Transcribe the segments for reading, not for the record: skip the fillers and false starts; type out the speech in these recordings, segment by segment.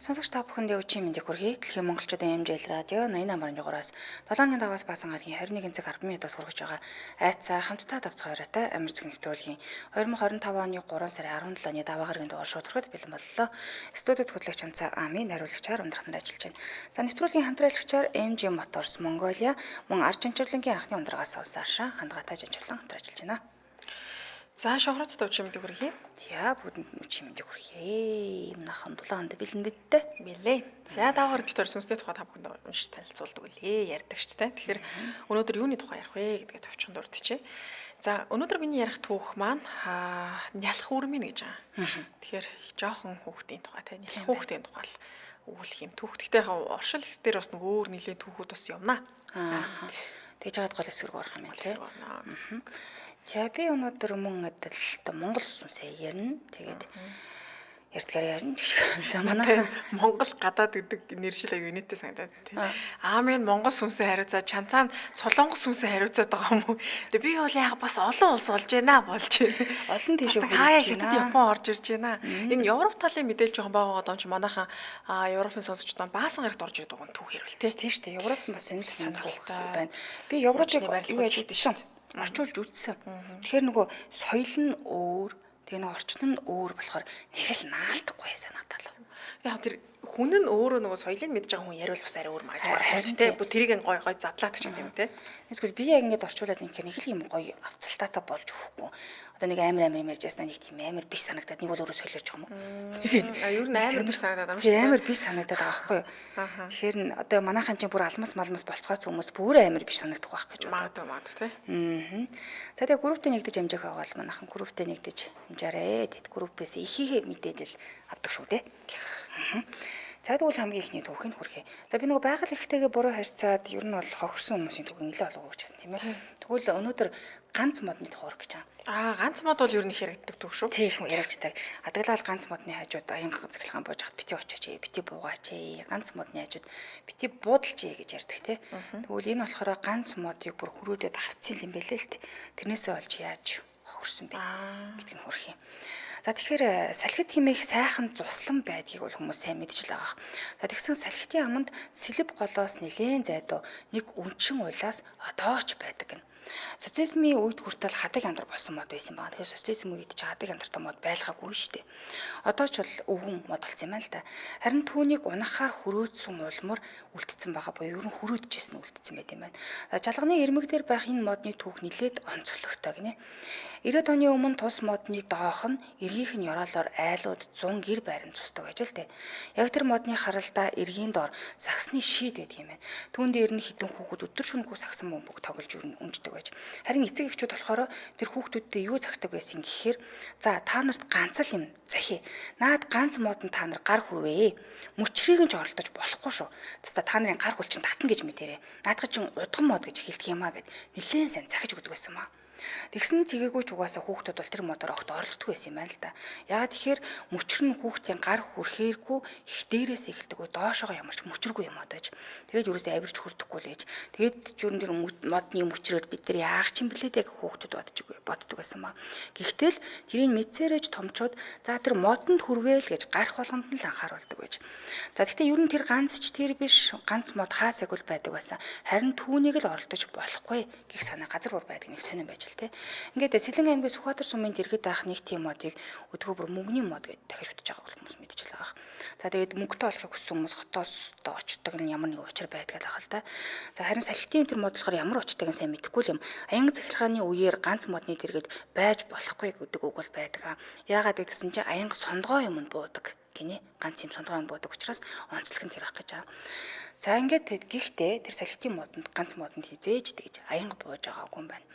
Сонсогч та бүхэндээ өчигдөр мэндийг хүргэе. Дэлхийн монголчуудын хэмжээл радио 88.3-аас 7-ны даваас баасан гарагийн 21 цаг 10 минутаас хүргэж байгаа айцаа хамтдаа давцгаа оройтой амар зэг нэвтрүүлгийн 2025 оны 3 сарын 17-ны даваа гарагийн дугаар шууд хүргэхэд бэлэн боллоо. Студид хөтлөгч Анцаа Амийн хариулагчаар ундрах нар ажиллаж байна. За нэвтрүүлгийн хамтраалагчаар MG Motors Mongolia мөн Аржинчрлангийн анхны ундрагаас олсон аршин хандгаатай жанчрлан хамтар ажиллаж байна. За шохроод төвчмөд хүргэе. За бүдэнд нүчмэд хүргэе. Нахан дулаанд бэлэн бидтэй. Билээ. За даваар битэр сүнсний тухай та бүхэнд уншиж танилцуулдаг үлээ. Ярьдаг ч тийм. Тэгэхээр өнөөдөр юуны тухай ярих вэ гэдгээ товчхон дурдчихъя. За өнөөдөр миний ярих түүх маань нялх үрмэн гэж байгаа. Тэгэхээр жоохон хүүхдийн тухай тийм. Нялх хүүхдийн тухай өгүүлэх юм түүх. Гэхдээ оршил хэсэг дээр бас нэг өөр нэлээд түүхүүд бас юмнаа. Тэгж жаад гол хэсэг рүү орох юм тийм. За би өнөөдөр мөн адилт Монгол сүнсээ ярина. Тэгээд ярьдгаар ярина гэж. За манай Монгол гадаад гэдэг нэршил аяг үнэтэй санагдаад тийм. Аамын Монгол сүнсээ хариуцаад Чанцаанд Солонгос сүнсээ хариуцаад байгаа юм уу? Тэгээ би бол яг бас олон улс болж байна болж байна. Олон тийшээ хаяа хятад Япон орж ирж байна. Энэ Европ талын мэдээлэл жоохон байгаа доо ч манайхан Европын сонсогчдод баасан гарагт орж идэг гон түүх хэрвэл тийм шүү дээ. Европт бас энэ сонирхолтой байна. Би Европыг юу яаж үзсэн? Орчуулж үзсэн. Тэгэхээр нөгөө соёл нь өөр, тэгээ нөгөө орчин нь өөр болохоор нэг л наалтахгүй санагдал. Яг тэр хүн нь өөрөө нөгөө соёлыг мэдж байгаа хүн яриул бас арай өөр магадгүй тийм. Тэрийг гой задлаад ч юм тийм. Эсвэл би яг ингэж орчуулад ингэхээр нэг л юм гоё авцалтаатай болж өгөхгүй. Одоо нэг амар ярьж яснаа нэг тийм амар биш санагдаад нэг бол өөрөө солиорч байгаа юм уу? Ер нь амар биш санагдаад байгаа юм шиг. Тийм амар биш санагдаад байгаа байхгүй юу? Тэгэхээр одоо манайхан чинь бүр алмас малмас болцгооц хүмүүс бүр амар биш санагдах байх гэж бодоод. Магадгүй тийм. За тэгээ групптэй нэгдэж амжих байгаа бол манайхан групптэй нэгдэж амжаарэ. Тэгэд группээс ихийг мэдээлэл авдаг шүү дээ. За тэгвэл хамгийн ихний түүхийг хүргэе. За би нөгөө байгаль ихтэйгээ буруу харьцаад ер нь бол хохирсон хүмүүсийн түүхийг нэлээд олгоо өгчихсэн тийм ээ. Тэгвэл өнөөдөр ганц модны тухай хүргэж байгаа. Ганц мод бол ер нь хэрэгддэг түүх шүү. Тийм яригчдаг. Адаглал ганц модны хажууд аянга цэглэхэн боож хат бити очооч, бити буугаач, ганц модны хажууд бити буудалч гэж ярьдаг тий. Тэгвэл энэ болохоор ганц модыг бүр хөрөөдөд авцсан юм байлээ л тий. Тэрнээсээ олж яаж хохирсон бэ гэдгийг хүргэх юм. За тэгэхээр салхит хэмээх сайхан цуслан байдгийг бол хүмүүс сайн мэдж байгаа. За тэгсэн салхитын аманд сэлб голоос нэлээд зайдуу нэг өнчин улаас одоо ч байдаг гэнэ. Социализмын үед хүртэл хадаг яндар болсон мод байсан байна. Тэгэхээр социализм үед ч хадаг яндартай мод байлгаагүй шүү дээ. Одоо ч бол өвгөн мод болсон юм байна л да. Харин түүнийг унахаар хөрөөдсөн улмар үлдсэн байгаа буюу ер нь хөрөөдөжсэн үлдсэн байт юм байна. Жалганы ирмэг дээр байх энэ модны түүх нэлээд онцлогтой гинэ. 90-ад оны өмнө тус модны доох нь эргийнх нь ёроолоор айлууд 100 гэр байранд цусдаг байж л дээ. Яг тэр модны харалдаа эргийн доор сагсны шийд байдаг юм байна. Түүн дээр нь хитэн хүүхэд өдөр шөнөгүй сагсан бөмбөг тоглож үнждэг байж. Харин эцэг эхчүүд болохоор тэр хүүхдүүдтэй юу цагтаг байсан гэхээр за та нарт ганц л юм захи. Наад ганц модон та нар гар хүрвээ. Мөчрийг нь ч оролдож болохгүй шүү. Тэстэ та нарын гар хөл чинь татна гэж мэдэрээ. Наадах чинь удган мод гэж хэлдэг юм а гэд нэлээд сайн захиж өгдөг байсан маа. Тэгсэн тэгээгүй ч угаасаа хүүхдүүд бол тэр модоор огт орлогддог байсан юм байна л да. Яагаад тэгэхээр мөчр нь хүүхдийн гар хүрхээргүй их дээрээс эхэлдэг бай доошоогоо ямарч мөчргүй юм одож. Тэгээд юурээс авирч хүрдэхгүй л гэж. Тэгээд журн тэр модны мөчрөөр бид нар яах чинь блээд яг хүүхдүүд боддог байсан маа. Гэхдээ л тэрийг мэдсээрэж томчууд за тэр модонд хүрвэл гэж гарах болгонд нь л анхааруулдаг байж. За гэхдээ ер нь тэр ганц ч тэр биш ганц мод хаасаг бол байдаг байсан. Харин түүнийг л оролдож болохгүй гэх санаа газар бүр байдаг нэг сонирн байж. Ингээд Сэлэн аймгийн Сүхбаатар сумын дэргэд авах нэг тийм модыг өдгөө бүр мөнгөний мод гэж дахиж утж байгаа хүмүүс мэдчихэл байгаа. За тэгээд мөнгөтэй болохыг хүссэн хүмүүс хотоос очдог нь ямар нэг учир байдаг л ахал та. За харин салхитын тэр мод болохоор ямар учиртайг нь сайн мэдэхгүй л юм. Аянга цахилгааны үеэр ганц модны дэргэд байж болохгүй гэдэг үг бол байдаг. Яагаад гэдгсэн чинь аянга сондгоо юмд буудаг гинэ. Ганц юм сондгоо юм буудаг учраас онцлог нь тэр ах гэж байгаа. За ингээд гэхдээ тэр салхитын модонд ганц модонд хизээж тэгж аянга бууж байгаагүй юм байна.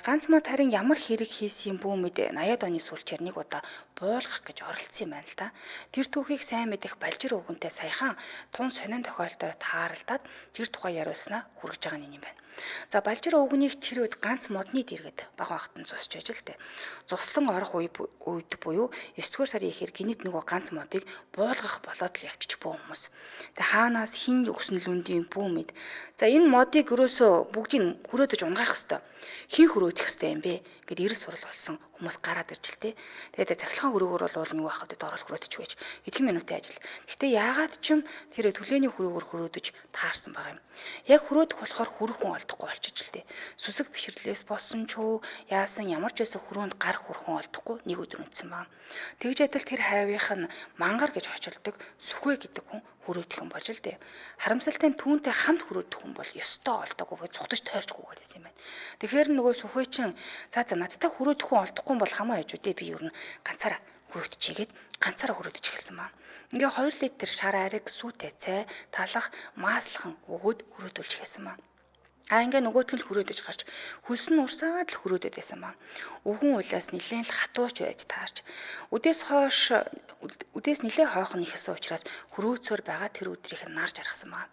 Ганц мод харин ямар хэрэг хийсэн бүү мэд 80-ад оны сүүлчээр нэг удаа буулгах гэж оролцсон юм байна л да. Тэр түүхийг сайн мэдэх Балжир өвгөнтэй саяхан тун сонин тохиолдолд тааралдаад тэр тухай яриулснаа хүргэж байгаа юм байна. За Балжир өвгөнийг тэр үед ганц модны дэргэд бага багтан зусч байж л дээ. Зуслан орох үед буюу 9 дугаар сарын ихэр гинэд нөгөө ганц модыг буулгах болоод л явчих бөө хүмүүс. Тэг хаанаас хин өгсөн лүндийн бүү мэд. За энэ модыг өрөөсөө бүгдийг хөрөөдөж унгаах хэвээр. Хин хөрөөдөх хэвээр юм бэ гэд эрс сурал болсон хүмүүс гараад ирж л тээ. Тэгээд цахилгаан хөрөөгөр бол юу байх вэ? Дорол хүрээдэж байж эдгээр минутын ажил. Гэхдээ яагаад ч юм тэр түлээний хөрөөгөр хөрөөдөж таарсан байгаа юм. Яг хөрөөдөх болохоор хүрэх хүн олдохгүй болчих л тээ. Сүсэг бишрлээс болсон ч юу яасан ямар ч байсан хүрөөнд гар хүрэх хүн олдохгүй нэг өдөр үнсэн баа. Тэгж адил тэр хайвынх нь мангар гэж очилдог сүхвэ гэдэг хүн хүрөөдөх юм болж л дээ. Харамсалтай нь түүнтэй хамт хүрөөдөх хүн бол ёстой олдоогүй цухтаж тойрчгүй гэсэн юм байна. Тэгэхээр нөгөө сүхвэ чин за надтай хүрөөдөх хүн олдохгүй бол хамаа яж үдээ би юу н ганцаараа хүрөөдчихгээд ганцаараа хүрөөдөж эхэлсэн баа. Ингээ 2 литр шар ариг сүтэ цай талах мааслхан өгөөд хүрөөдүүлж эхэлсэн баа. Ингээ нөгөөдг нь хүрөөдөж гарч хөлс нь урсаад л хүрөөдөд байсан маа. Өвгөн улаас нилээн л хатууч байж таарч. Үдээс нилээ хойхон ихсэн учраас хүрөөцөөр байгаа тэр өдрийг нь нарж аргасан маа.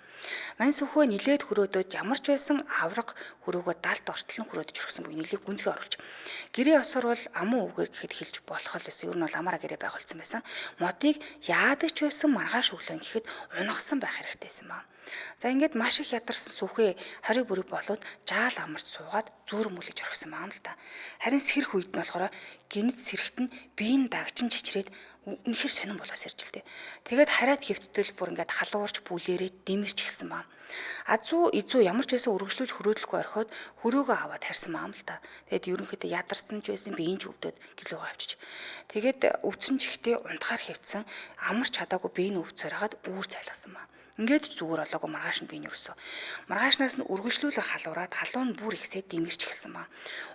Мань сүхөө нилээд хүрөөдөд ямар ч байсан авраг хөрөөгөө далд ортлон хүрөөдөж өргсөн буй нилийг гүнзгий оруулж. Гэрээ осор бол аман үгээр гэхэд хэлж болох л байсан. Ер нь бол амаараа гэрээ байгуулсан байсан. Модыг яадаг ч байсан маргааш өглөө гэхэд унагсан байх хэрэгтэйсэн маа. За ингээд маш их ядарсан сүхээ хариу бүрий болоод жаал амарч суугаад зүүрэн мүлгэж орхисон маам л та. Харин сэрх үед нь болохоор гинэд сэрхт нь биеийн дагчин чичрээд үнэхээр сонирн болоос ирж л тээ. Тэгээд хараад хэвттэл бүр ингээд халуурч бүлээрээ дэмэрч гисэн маам. Азуу изүү ямар ч байсан өргөжлүүлж хөрөөдлөхгүй орхиод хөрөөгөө аваад харсан маам л та. Тэгээд ерөнхийдөө ядарсан ч байсан биеийн ч өвдөд гэлөөгөө авчиж. Тэгээд өвдсөн чихтэй унтахаар хэвтсэн амарч чадаагүй биеийн өвцөөр хагаад үүр цайлгасан маам. Ингээд зүгээр олоогүй маргааш нь би нэрвсэн. Маргаашнаас нь үргэлжлүүлэх халуураад халуун бүр ихсээ дэмэрч эхэлсэн маа.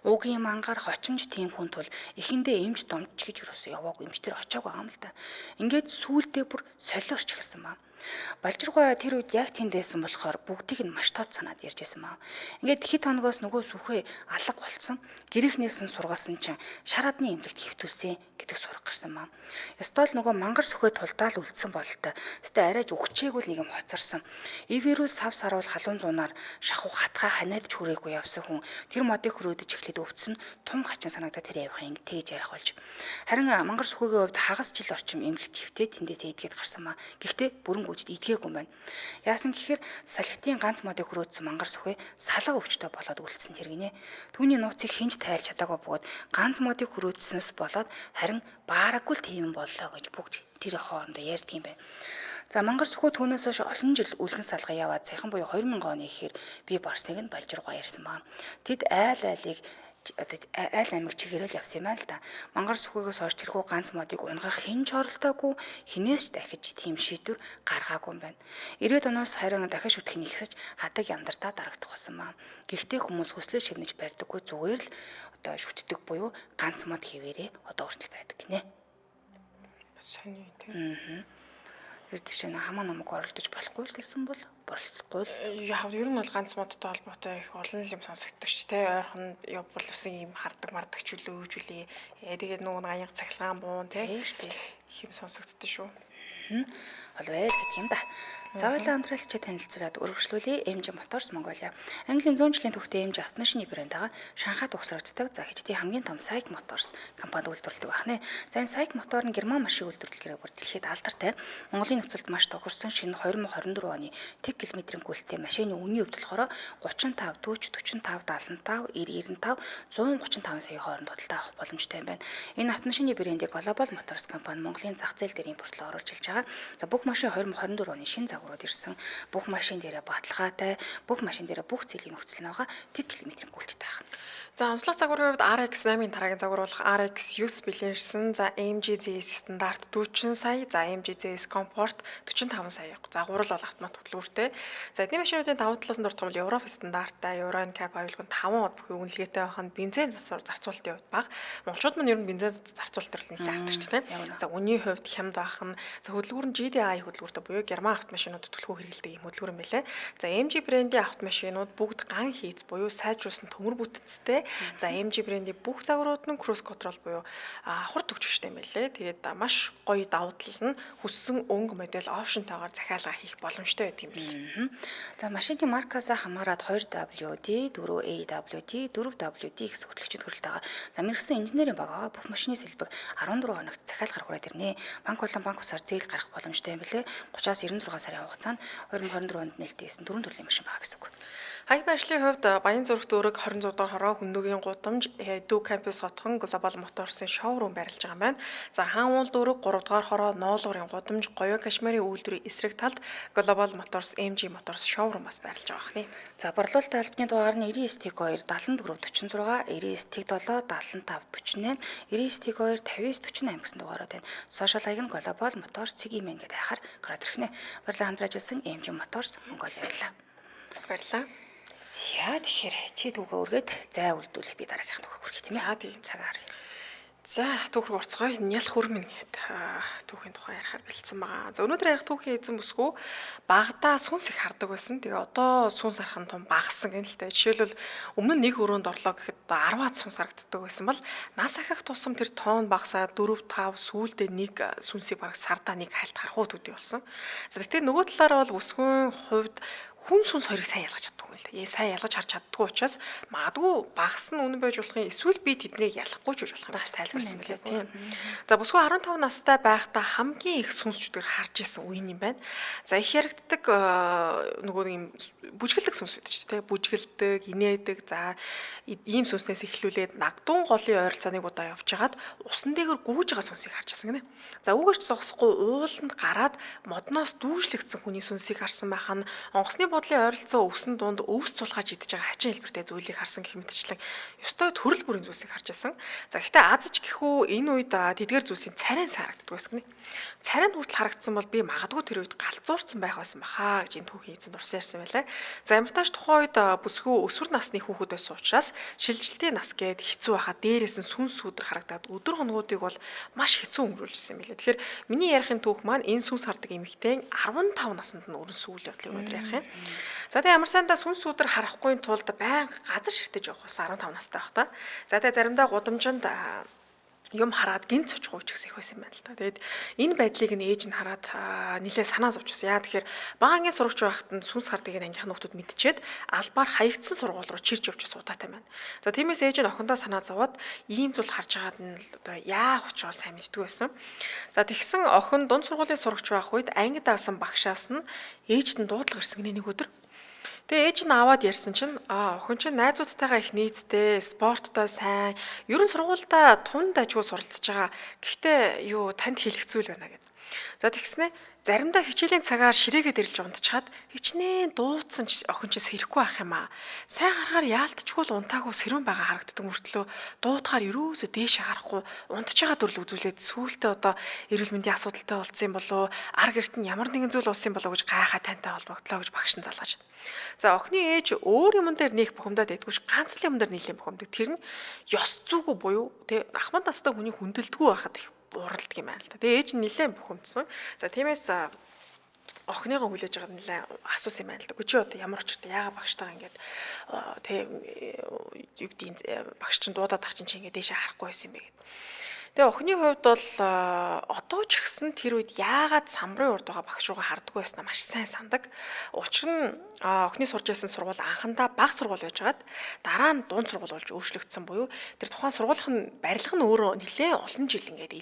Угийн мангар хочинж тийм хүн тул эхэндээ эмч домч гэж юусоо яваагүй эмч тэр очиаг байгаа юм л та. Ингээд сүүлдээ бүр солиорч эхэлсэн маа. Балжиргаа тэр үед яг тэндээсэн болохоор бүгдийг нь маш тод санаад ярьжсэн маа. Ингээд хэд хоногоос нөгөө сүхээ алга болцсон. Гэрийнхнээс нь сургалсан чинь шарадны эмнэлэгт хэвтүүлсэн гэдэг сураг гарсан маа. Ёстой л нөгөө мангар сүхээ тулдаал үлдсэн бололтой. Гэтэ арайж өгчээгүй л нэг юм хоцорсон. Эвэрүүс сав саруул халуун зунаар шахуу хатгаа ханиадж хүрээгүй явсан хүн тэр модыг хөрөөдөж эхлээд өвдсөн тун хачин санагдаад тэр явахын тэгж ярих болж. Харин мангар сүхээгийн хувьд хагас жил орчим эмнэлэгт хэвтээд тэндээс эдгээд гарсан маа. Гэхдээ бүрэн гүйцэд идгээгүй юм байна. Яасан гэхээр салхитын ганц модыг хөрөөдсөн мангар сүхээ салга өвчтөй болоод үлдсэн тэр гинэ. Түүний нууцыг хинж тайлж чадаагүй бөгөөд ганц модыг хөрөөдснөөс болоод харин баараггүй л тийм боллоо гэж бүгд тэр хоорондоо ярьдаг юм байна. За мангар сүхөө түүнээс хойш олон жил үлгэн салгаа яваад саяхан буюу 2000 оны ихээр би Барсныг нь Балжиргаа ярьсан маа. Тэд айл аймаг чигээрэл явсан юм аа л да. Мангар сүхээс хойш тэрхүү ганц модыг унгах хэн ч оролдоогүй хинээс ч дахиж тийм шийдвэр гаргаагүй юм байна. 90-ад оноос харин дахиж шүтгэх нь ихсэж хадаг яндартаа дарагдах болсон маа. Гэхдээ хүмүүс хүслээ шивнэж барьдаггүй зүгээр л одоо шүтдэг буюу ганц мод хിവэрээ одоо хүртэл байдаг гинэ. Сони тийм. Тэр тийш хамаа намайг оролдож болохгүй л гэсэн бол болохгүй л. Яг ер нь бол ганц модтой холбоотой их олон юм сонсогддог ч те ойрхон явбал усан юм хардаг мардаг ч үлээ. Тэгээд нөгөө аяга цахилгаан буун те юм сонсогддог шүү. Холвээ гэдэг юм да. За хоёлаа хамтралч танилцуулаад өргөжлүүлээ MG Motors Mongolia. Английн 100 жилийн түүхтэй MG автомашины брэнд байгаа. Шанхайд угсрагддаг. За хэдийн хамгийн том SAIC Motors компанид үйлдвэрлэдэг байна. За энэ SAIC мотор нь герман машин үйлдвэрлэлээр бүрдэлхэд алдартай. Монголын нөхцөлд маш тохирсон шинэ 2024 оны 10 км-ийн гүйлттэй машины үнийн хувьд болохоор 35, 40, 45, 75, 90, 95, 135 сая хооронд худалдаа авах боломжтой юм байна. Энэ автомашины брэндийг Global Motors компани Монголын зах зээл дээр импортлоо оруулж ирж байгаа. За бүх машин 2024 оны шинэ загварууд ирсэн. Бүх машин дээрээ баталгаатай, бүх машин дээрээ бүх зэлийн нөхцөл байгаа 10 км-ийн гүйлттэй байна. За онцлог загварын хувьд RX-8-ийн дараагийн загвар болох RX9 билэрсэн. За MG-ZS стандарт 40 сая, за MG-ZS Comfort 45 сая. Загвар бол автомат хөтөлбөртэй. За эдгээр машинуудын давуу талаас нь дуртамж Euro стандарттай, Euro NCAP аюулгүй 5 од бүхий үнэлгээтэй байх нь бензин зарцуулалтын хувьд бага. Монголчууд маань ер нь бензин зарцуулалт төрлийн хягтарч тийм. За үнийн хувьд хямд байх нь за хөдөлгүүр нь GDI хөдөлгүүртэй буюу герман автомашинуудад түлхүү хэрэглэдэг юм хөдөлгүүр юм байлээ. За MG брендийн автомашинууд бүгд ган хийц буюу сайжруулсан төмөр бүтцтэй. За MG брендийн бүх загварууд нь cruise control буюу хурд төгчтэй юм байлээ. Тэгээд маш гоё давуу тал нь хүссэн өнгө модель опшнтойгоор захиалга хийх боломжтой байдаг юм билээ. За машины маркаас хамаарат 2WD, 4AWD, 4WD гэсэн хөтлөгчд хүрэлт байгаа. За мэргэсэн инженерийн баг бүх машины сэлбэг 14 хоногт захиалгаар хүрээд ирнэ. Банк болон банк усаар зээл гарах боломжтой юм билээ. 30-аас 96 сарын хугацаанд 2024 онд нээлттэйсэн 4 төрлийн машин байгаа гэсэн үг. Хаяг байршлын хувьд Баян зүрх дүүрэг 26 дугаар хороо зөндөгийн гудамж Дүү кампус хотхон Global Motors-ын шоурум барилж байгаа юм байна. За хаан уул дүүрэг 3 дугаар хороо ноолуурын гудамж Гоёо Кашмирын үйлдвэрийн эсрэг талд Global Motors MG Motors шоурум бас барилж байгаа хнэ. За борлуулалт албаны дугаар нь 99 тэг 2 74 46 99 тэг 7 75 48 99 тэг 2 59 48 гэсэн дугаарууд байна. Сошиал хаяг нь Global Motors цэгийн мэн гэдэг хайхаар гараад ирэх нэ. Баярлалаа хамтран ажилласан MG Motors Mongolia баярлалаа. Баярлалаа. За тэгэхээр чи түүхээ өргөд зай үлдүүлэх би дараагийнх түүхийг хүргэх тийм ээ. За тийм. Цагаар. За түүхрэг орцгой нялх хүрмэн гэдэг түүхийн тухай ярихаар бэлдсэн байгаа. За өнөөдөр ярих түүхийн эзэн бүсгүй багада сүнс их хардаг байсан. Тэгээ одоо сүнс харах нь том багассан гэнэ л та. Жишээлбэл өмнө нь нэг өрөөнд орлоо гэхэд 10-аад сүнс харагддаг байсан бол нас ахих тусам тэр тоон багасаад 4 5 сүүлдээ нэг сүнсийг бараг сардаа нэг хальт харахуу төдий болсон. За тэгтээ нөгөө талаараа бол бүсгүйн хувьд хүн сүнс хоёрыг сайн ялгаж чаддаггүй л дээ. Сайн ялгаж харж чаддаггүй учраас магадгүй багас нь үнэн байж болох юм эсвэл би тэднийг ялахгүй ч байж болох юм тайлбарсан байлээ тийм. За бүсгүй 15 настай байхдаа хамгийн их сүнсчдээр харж исэн үе юм байна. За их яригддаг нөгөө юм бүжгэлдэг сүнс байдаг ч тийм. Бүжгэлдэг, инээдэг за ийм сүнснээс эхлүүлээд нагдун голын ойролцооныг удаа явжгаад усан дээгэр гүйж байгаа сүнсийг харж исэн гинэ. За үүгээрч зогсохгүй ууланд гараад модноос дүүжлэгдсэн хүний сүнсийг харсан байх нь онгоцны бодлын ойролцоо өвсөн дунд өвс цулгааж идэж байгаа хачин хэлбэртэй зүйлийг харсан гэх мэтчлэн ёстой төрөл бүрийн зүйлсийг харж байсан. За гэхдээ азч гэхүү энэ үед тэдгээр зүйлсийн царайн харагддаг байсан гинэ. Царайнд хүртэл харагдсан бол би магадгүй тэр үед галзуурсан байх байсан баха гэж энэ түүхийн эзэн дурсан ярьсан байлаа. За амтааш тухайн үед бүсгүй өсвөр насны хүүхэд байсан учраас шилжилтийн нас гээд хэцүү байхад дээрээс нь сүнс сүудэр харагдаад өдөр хоногуудыг бол маш хэцүү өнгөрүүлжсэн байлаа. Тэгэхээр миний ярихын түүх маань энэ сүнс хардаг эмэгтэй 15 наснд нь өрн сүүл явдлыг өнөөдөр ярих юм. За тэгээ ямар сандаа сүнс сүудэр харахгүй тулд байнга газар ширтэж явах байсан 15 настай байх та. За тэгээ заримдаа гудамжинд юм хараад гинт цоч гуйч гэсэн их байсан юм байна л та. Тэгээд энэ байдлыг нь ээж нь хараад нилээ санаа зовж байсан. Яа тэгэхээр багангийн сурагч байхад нь сүнс хардгийг ангийнх нь хүмүүс мэдчихэд албаар хаягдсан сургууль руу чирж явж судаатай байна. За тиймээс ээж нь охиндоо санаа зовоод ийм зүйл харж байгаад нь одоо яах учраа сайн мэддэг байсан. За тэгсэн охин дунд сургуулийн сурагч байх үед ангид даасан багшаас нь ээж нь дуудлага ирсэн гинэ нэг өдөр. Тэгээ ээж нь аваад ярьсан чинь охин чинь найзуудтайгаа их нийцтэй, спорттой сайн, ерөн сургуультай тунд ажгүй суралцж байгаа. Гэхдээ юу танд хэлэх зүйл байна гэд. За тэгснэ заримдаа хичээлийн цагаар ширээгээд ирэлж унтчихад хичнээн дууцсан ч охин ч сэрэхгүй байх юм аа. Сайн харахаар яалтчгүй л унтаагүй сэрүүн байгаа харагддаг мөртлөө дуудахаар ерөөсөө дээшээ харахгүй унтж байгаа төрөл үзүүлээд сүүлдээ одоо эрүүл мэндийн асуудалтай болсон юм болоо ар гэрт нь ямар нэгэн зүйл болсон болоо гэж гайхаа тантай холбогдлоо гэж багш нь залгаж. За охины ээж өөр юм дээр нэг бухимдаад байдгүйч ганц л юм дээр нийлэн бухимдаг. Тэр нь ёс зүйгүй буюу тэг ахмад настай хүний хүндэлдэггүй байхад их уралдаг юм байна л та. Тэгээ ээж нь нилээн бухимдсан. За тиймээс охиныгоо хүлээж байгаа нилээн асуусан юм байна л да. Чи одоо ямар очирт яага багштайгаа ингээд тэг юу гэдэг багш чинь дуудаад ах чинь ингээд дээшээ харахгүй байсан юм бэ гэд. Тэгээ охины хувьд бол одоо ч гэсэн тэр үед яагаад самрын урд байгаа багш руугаа харддаг байснаа маш сайн сандаг. Учир нь охины сурж байсан сургууль анхандаа бага сургууль байжгаад дараа нь дунд сургууль болж өөрчлөгдсөн буюу тэр тухайн сургуулийн барилга нь өөрөө нэлээд олон жил ингээд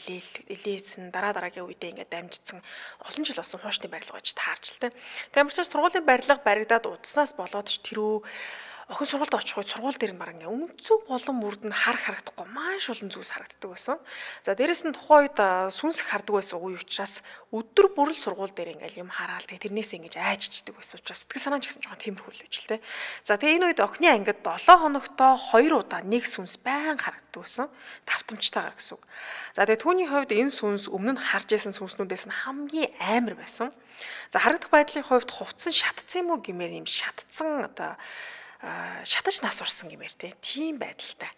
илээсэн дараагийн үедээ ингээд дамжицсан олон жил болсон хуучны барилга байж таарч л тэ. Тэгмээс сургуулийн барилга баригдаад удснаас болоод ч тэрөө охин сургуульд очих үед сургууль дээр нь баг ингээ өнцөг болон мөрд нь харагдахгүй маш олон зүйлс харагддаг байсан. За дээрэс нь тухайн үед сүнс их хардаг байсан үе учраас өдөр бүр л сургууль дээр ингээл юм хараал тэрнээс ингэж айжчдаг байсан учраас сэтгэл санаа ч гэсэн жоохон тиймэрхүү л байж л тэ. За тэгээ энэ үед охины ангид 7 хоногтоо 2 удаа нэг сүнс байн харагддаг байсан. Давтамжтайгаар гэсэн үг. За тэгээ түүний хувьд энэ сүнс өмнө нь харж байсан сүнснүүдээс нь хамгийн амар байсан. За харагдах байдлын хувьд хувцсан шатцсан юм уу гэмээр юм шатцсан одоо шатаж нас урсан гэмээр тийм байдалтай.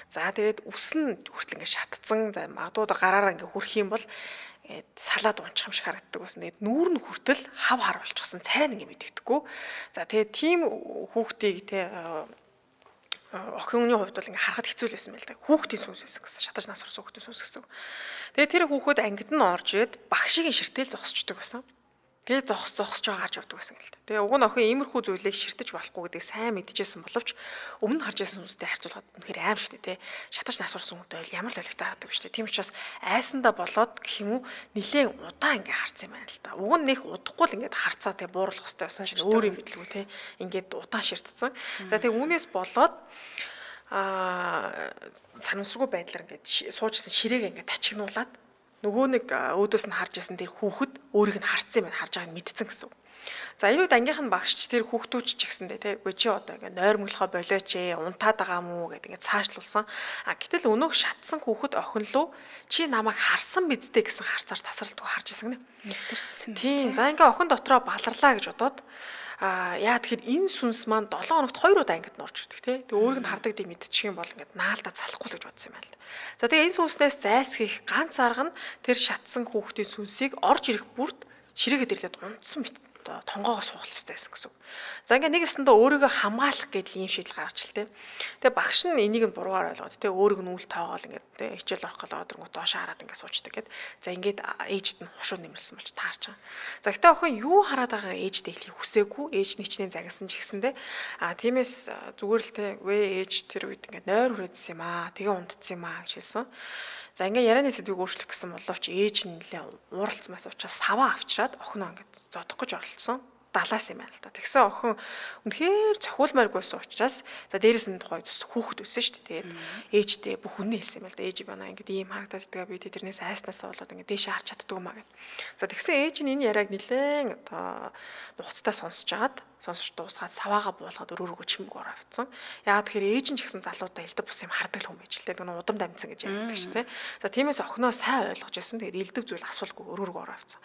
За тэгээд үс нь хүртэл ингээд шатцсан. За магадгүй гараараа ингээд хүрх юм бол салаад унчих юм шиг харагддаг байсан. Тэгээд нүүр нь хүртэл хав хар болчихсон. Царай нь ингээд мэддэхгүй. За тэгээд тийм хүүхдийг охины хувьд бол ингээд харахад хэцүү л байсан байл та. Хүүхдийн сүнс гэсэн шатаж нас урсан хүүхдийн сүнс гэсэн. Тэгээд тэр хүүхэд ангид нь орж ирээд багшийн ширтэл зогсчдөг байсан. Тэгээ зогсож байгаа гарч явдаг байсан гэл та. Тэгээ уг нь охин иймэрхүү зүйлийг ширтэж болохгүй гэдгийг сайн мэдчихсэн боловч өмнө нь харж байсан хүмүүстэй харьцуулахад үнэхээр аим шүү дээ. Шатаж насурсан хүмүүс бол ямар л олигтой хардаг шүү дээ. Тийм учраас айсандаа болоод гэх юм уу нилээн удаан ингээ харсан юм байна л та. Уг нь нэг удахгүй л ингээд харцаа тэ бууруулах хэрэгтэй байсан чинь өөр юм мэдлгүй тэ. Ингээд удаан ширтцэн. За тэгээ үүнээс болоод санамсаргүй байдлаар ингээд суужсэн ширээгээ ингээд тачигнуулаад нөгөө нэг өөдөөс нь харж исэн тэр хүүхэд өөрийг нь харцсан юм байна, харж байгааг нь мэдсэн гэсэн үг. За энэ үед ангийнх нь багш тэр хүүхдүүч ч гэсэндээ тий үгүй чи одоо ингээд нойрмоглохоо болооч унтаад байгаа мүү гэдэг ингээд цаашлуулсан. Гэтэл өнөөх шатсан хүүхэд охин луу чи намайг харсан биздэй гэсэн харцаар тасралтгүй харж исэн гэнэ. Мэдэрсэн. Тийм. За ингээ охин дотроо баларлаа гэж бодоод яа тэгэхээр энэ сүнс маань 7 хоногт 2 удаа ангид норж ирдэг тий. Тэгээ өөрийг нь хардаг гэдэг мэдчих юм бол ингээд наалдаа залахгүй л гэж бодсон юм байна л. За тэгээ энэ сүнснээс зайлсхийх ганц арга нь тэр шатсан хүүхдийн сүнсийг орж ирэх бүрд ширээгээ дэрлээд унтсан бит тонгоогоо суух хэрэгтэй байсан гэсэн үг. За ингээ нэг өсөндөө өөрийгөө хамгаалах гэдэл ийм шийдэл гаргаж ил тээ. Тэгээ багш нь энийг нь буруугаар ойлгоод тээ өөрийг нь үл тоогоол ингээ тээ хичээл орох гал ороод ирэнгүүт доошоо хараад ингээ суучдаг гэд. За ингээд ээжд нь хушуу нэмэлсэн болж таарч байгаа. За гэтээ охин юу хараад байгаа ээждээ хэлхийг хүсээгүй. Ээж нь хичнээн загнасан ч гэсэндээ тиймээс зүгээр л тээ вэ ээж тэр үед ингээ нойр хүрээдсэн юм аа. Тэгээ унтцсан юм аа гэж хэлсэн. За ингээ ярианы сэдвийг өөрчлөх гэсэн боловч ээж нь нэлээ ууралцмаас учраас саваа авчираад охиноо ингээ зодох гэж оролцсон. Далаас юм байна л та. Тэгсэн охин үнэхээр цохиулмааргүйсэн учраас за дээрэс нь тухайд хүүхэд өссөн шүү дээ. Тэгээд ээжтэй бүх үнэ хэлсэн юм л да. Ээж байна ингээд ийм харагдаад байгаа би тэрнээс айснасаа болоод ингээд дээшээ харж чаддаг юм аа гэв. За тэгсэн ээж нь энэ яриаг нэлээд одоо нухацтай сонсож агаад сонсож дуусгаад саваагаа буулгаад өрөөрөө чимэг ороо авцсан. Яагаад тэгэхээр ээж нь ч гэсэн залуудаа элдв бус юм хардаг хүн байж л дээ. Гэнэ удам дамжсан гэж ярьдаг шүү дээ. За тиймээс охиноо сайн ойлгож байсан. Тэгээд элдв зүйл асуулгүй өрөөрөө ороо авцсан.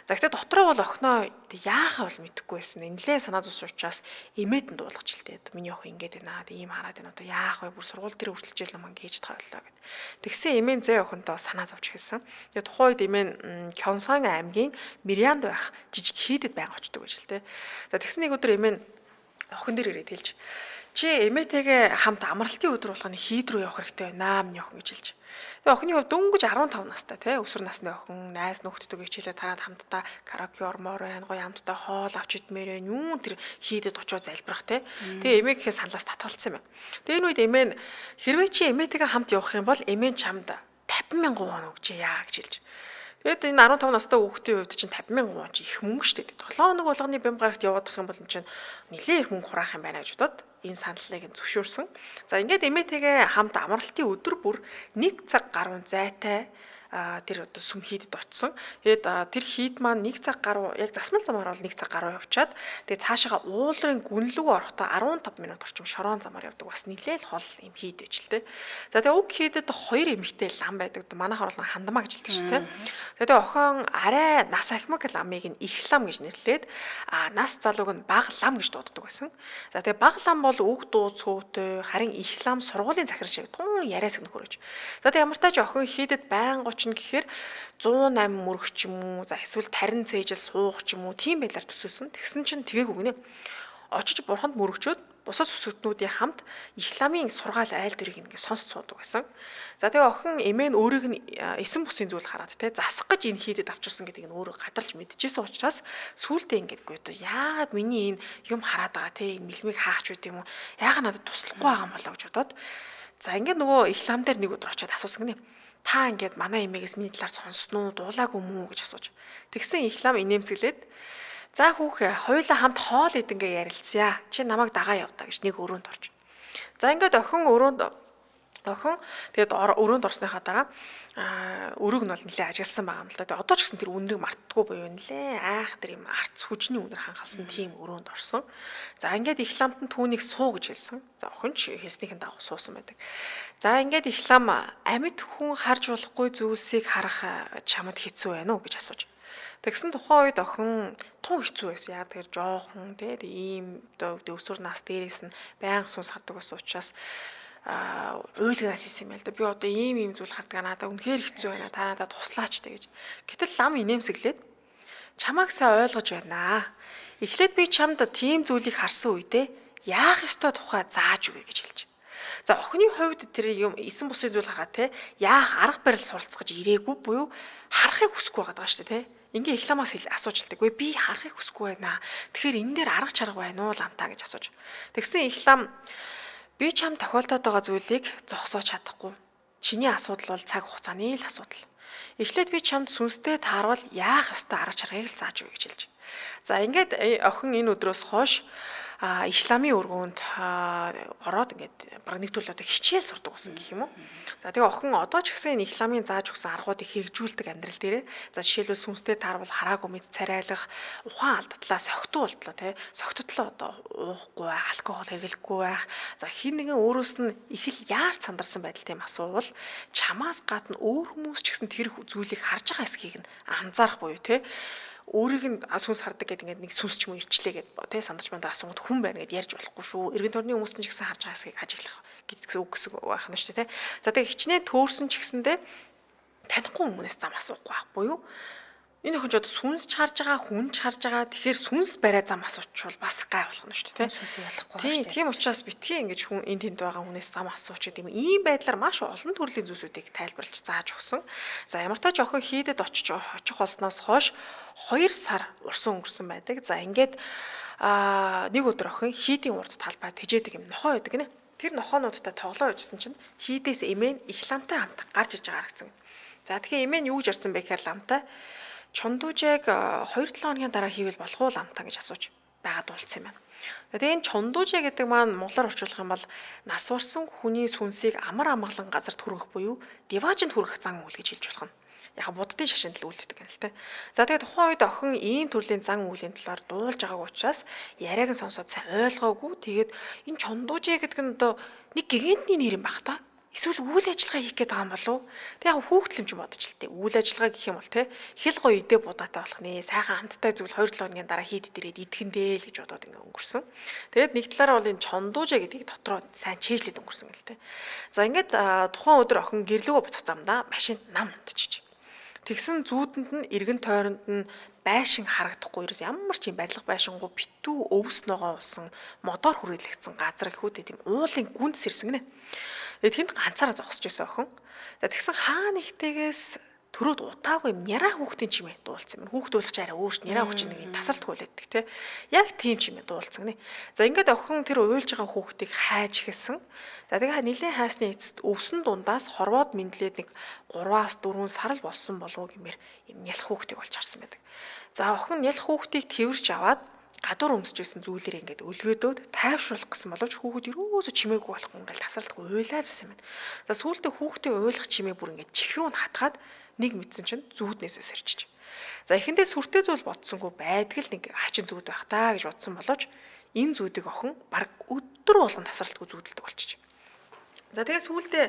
За гэхдээ дотроо бол охиноо яахаа бол мэдэхгүй байсан. Нэлээ санаа зовсон учраас эмээд нь дуулгаж л дээ. Миний охин ингэж байна. Ийм хараад байна. Одоо яах вэ? Бүр сургууль дээр хүртэлжэл юм ингэж тооллоо гэд. Тэгсэн эмээн зээ охинтоо санаа зовж хэлсэн. Тэгээд тухайн үед эмээн Кёнсан аймгийн Мирянд байх жижиг хийдэд байнга очдог гэж л дээ. За тэгсэн нэг өдөр эмээн охин дээр ирээд хэлж чи эмээтэйгээ хамт амралтын өдөр болгоны хийд рүү явах хэрэгтэй байна миний охин гэж хэлж. Тэгээ охины хувьд дөнгөж 15 настай тий өсвөр насны охин найз нөхдөдөө хичээлээ тараад хамтдаа караоке ормоор байна гоё хамтдаа хоол авч идмээр байна юун тэр хийдэд очоо залбирах тий. Тэгээ эмээ гэхээ саналаас татгалцсан юм байна. Тэгээ энэ үед эмээ нь хэрвээ чи эмээтэйгээ хамт явах юм бол эмээ чамд 50,000 вон өгчээ яа гэж хэлж. Тэгээд энэ 15 настай хүүхдийн хувьд чинь 50,000 вон чи их мөнгө шүү дээ. 7 хоног болгоны бям гарагт яваадах юм бол чинь нэлээ их мөнгө хураах юм байна гэж бодоод энэ саналыг зөвшөөрсөн. За ингээд эмээтэйгээ хамт амралтын өдөр бүр 1 цаг гаруй зайтай тэр одоо сүм хийдэд очсон. Тэгээд тэр хийд маань 1 цаг гаруй яг засмал замаар бол 1 цаг гаруй явчаад тэгээд цаашаага уулын гүнлэг орохдоо 15 минут орчим шорон замаар явдаг. Бас нэлээл хол юм хийд байж л тэ. За тэгээд уг хийдэд 2 эмэгтэй лам байдаг. Манайхаар бол хандмаа гэж хэлдэг шүү тэ. Тэгээд охин арай нас ахмаг ламыг нь их лам гэж нэрлээд нас залууг нь баг лам гэж дууддаг байсан. За тэгээд баг лам бол үг дуу цөөтэй харин их лам сургуулийн захирал шиг тун яриас нөхөрөж. За тэгээд ямар тааж охин хийдэд байнга гэхээр 108 мөрөх ч юм уу за эсвэл тарин цээжэл суух ч юм уу тийм байдлаар төсөөсөн. Тэгсэн чинь тэгээгүй гинэ. Очиж бурханд мөрөгчөөд бусад сүсгтнүүдийн хамт Исламын сургаал айл дэрийг ингэ сонсч суудаг байсан. За тэгээ охин эмээ нь өөрийг нь эсэн бусын зүйл хараад те засах гэж энэ хийдэд авчирсан гэдгийг нь өөрөө гадарч мэдчихсэн учраас сүултээ ингэдэггүй дөө яагаад миний энэ юм хараад байгаа те энэ мэлмиг хаах ч үт юм уу яагаад надад туслахгүй байгаа юм болоо гэж бодоод за ингэ нөгөө Ислам дээр нэг өдөр очиод асуусан гинэ. Та ингээд манай эмээгээс миний талаар сонссноо дуулаагүй мүү гэж асууж. Тэгсэн Ислам инээмсэглээд за хүүхээ хоёулаа хамт хоол идэнгээ ярилцъя. Чи намайг дагаа явдаа гэж нэг өрөөнд орж. За ингээд охин тэгээд өрөөнд орсныхаа дараа өрөөг нь бол нэлээ ажигласан байгаа юм л да. Тэгээд одоо ч гэсэн тэр үнэрийг мартдаггүй буюу нэлээ айх тэр юм арц хүчний үнэр хангалсан тийм өрөөнд орсон. За ингээд Исламд нь түүнийг суу гэж хэлсэн. За охин ч хэлснийхэн дагуу суусан байдаг. За ингээд Ислам амьд хүн харж болохгүй зүйлсийг харах чамд хэцүү байна уу гэж асууж. Тэгсэн тухайн үед охин тун хэцүү байсан. Яг тэр жоохон ийм өсвөр нас дээрээс нь байнга сүнс хардаг байсан учраас уйлгнаад хийсэн юм л да. Би одоо ийм зүйл хардаг надаа үнэхээр хэцүү байна. Та надад туслаач гэж. Гэтэл лам инээмсэглээд чамааг сайн ойлгож байна. Эхлээд би чамд тийм зүйлийг харсан үедээ яах ёстой тухай зааж өгье гэж хэлж. За охины хувьд тэр юм эсэн бусын зүйл хараад те яах арга барил суралцгаж ирээгүй буюу харахыг хүсэхгүй байгаа шүү дээ те. Ингээ Исламаас асууж илдэг. Би харахыг хүсэхгүй байна. Тэгэхээр энэ дээр арга чарга байна уу ламтаа гэж асууж. Тэгсэн Ислам би чам тохиолдоод байгаа зүйлийг зогсоож чадахгүй. Чиний асуудал бол цаг хугацааны л асуудал. Эхлээд би чамд сүнстэй таарвал яах ёстой арга чаргыг л зааж өгье гэж хэлж. За ингээд охин энэ өдрөөс хойш их ламын өргөөнд ороод ингээд баг нэг төрөл одоо хичээл сурдаг болсон гэх юм уу. За тэгээ охин одоо ч гэсэн их ламын зааж өгсөн аргуудыг хэрэгжүүлдэг амьдрал дээрээ. За жишээлбэл сүнстэй таарвал хараагүй мэд царайлах, ухаан алдатлаа, согтуултлаа тий. Согтутлаа одоо уухгүй, алкогол хэрэглэхгүй байх. За хин нэгэн өөрөөс нь их л яарч сандарсан байдал тийм асуувал чамаас гадна өөр хүмүүс ч гэсэн тэр зүйлийг харж байгаа эсхийг нь анзаарах буюу тий. Өөрийг нь сүнс хардаг гэдэг ингээд нэг сүнс ч юм ирчлээ гэд тий сандарч байна асуугад хүн байна гэд ярьж болохгүй шүү. Эргэн тойрны хүмүүс ч гэсэн харж байгаа эсхийг ажиглах гэсэн үг гэсэн байх нь шүү дээ тий. За тэгээ хичнээн төөрсөн ч гэсэндээ танихгүй хүмүүнээс зам асуухгүй байх буюу энэ охин ч одоо сүнс ч харж байгаа, хүн ч харж байгаа. Тэгэхээр сүнс барай зам асуучвал бас гай болох нь шүү дээ тий. Сүнсийг ялахгүй шүү дээ. Тийм учраас битгий ингэж хүн энэ тэнд байгаа хүнээс зам асууч гэдэг юм. Ийм байдлаар маш олон төрлийн зүйлсүүдийг тайлбарлаж зааж өгсөн. За ямар тач охин хийдэд очих болсноос хойш 2 сар урсан өнгөрсөн байдаг. За ингээд нэг өдөр охин хийдийн урд талбай тэжээдэг юм нохоо байдаг гинэ. Тэр нохоонуудтай тоглоо ижсэн чинь хийдээс эмээ их ламтай хамт гарч иж байгаа харагдсан. За тэгэхээр эмээ нь юу гэж ярьсан бэ гэхээр ламтай чондуужийг 2-7 хоногийн дараа хийвэл болох уу ламтаа гэж асууж байгаад уулцсан юм байна. Тэгээд энэ чондуужи гэдэг маань монголоор орчуулах юм бол нас барсан хүний сүнсийг амар амгалан газарт хүргэх буюу диваажинд хүргэх зан үйл гэж хэлж болох нь. Яг буддын шашинд л үйлддэг юм л те. За тэгээд тухайн үед охин ийм төрлийн зан үйлийн талаар дуулж байгааг учраас яриаг нь сонсоод сайн ойлгоогүй. Тэгээд энэ чондуужи гэдэг нь одоо нэг гигантний нэр юм баг та. Эсвэл үйл ажиллагаа хийх гээд байгаа юм болов уу? Тэг яг хүүхдэлм ч бодож л тээ. Үйл ажиллагаа гэх юм бол те хэл гоё идэ будаатай болох нэ. Сайхан амттай зүйл 2-7 хоногийн дараа хийдэд ирээд идэхэндээ л гэж бодоод ингээ өнгөрсөн. Тэгээд нэг талаараа бол энэ чондуужа гэдгийг дотроо сайн чэйжлээд өнгөрсөн гэл те. За ингээд тухайн өдөр охин гэрлөөгөө буцах замдаа машинд нам унтчих. Тэгсэн зүүдэнд нь эргэн тойронд нь байшин харагдахгүй ерөөс ямар ч юм барилга байшингүй битүү өвс ногоо усан модоор хүрээлэгдсэн газар гэхүүдээ тийм уулын гүнд сэрсэн гинэ. Тэгээд тэнд ганцаараа зогсож байсан охин. За тэгсэн хаа нэгтэйгээс төрөөд утаагүй няра хүүхдийн чимээ дуулсан юм. Хүүхд дуулах чараа өөрт няра хүүхд нэг юм тасалдгүй лээдэг те. Яг тийм чимээ дуулсан гинэ. За ингээд охин тэр уйлж байгаа хүүхдийг хайж эхэлсэн. За тэгээ нилээн хайсны эцэст өвсөн дундаас хорвоод мэдлээд нэг 3-4 сар л болсон болов гэмээр юм нялх хүүхдийг олж харсан байдаг. За охин нялх хүүхдийг тэрвэрч аваад гадуур өмсөж байсан зүйлээр ингээд өлгөөдөөд тайвшруулах гэсэн боловч хүүхэд ерөөсө чимээгүй болохгүй ингээд тасралтгүй уйлаад байсан юм. За сүүлдээ хүүхдийн уйлах чимээ бүр ингээд чихрүү нь хатгаад нэг мэдсэн чинь зүүднээсээ сэрчиж. За эхэндээ сүртэй зүйл бодсонгүй байдаг л нэг хачин зүүд байх таа гэж бодсон боловч энэ зүүдийг охин баг өдөр болгон тасралтгүй зүүдэлдэг болчих. За тэгээ сүүлдээ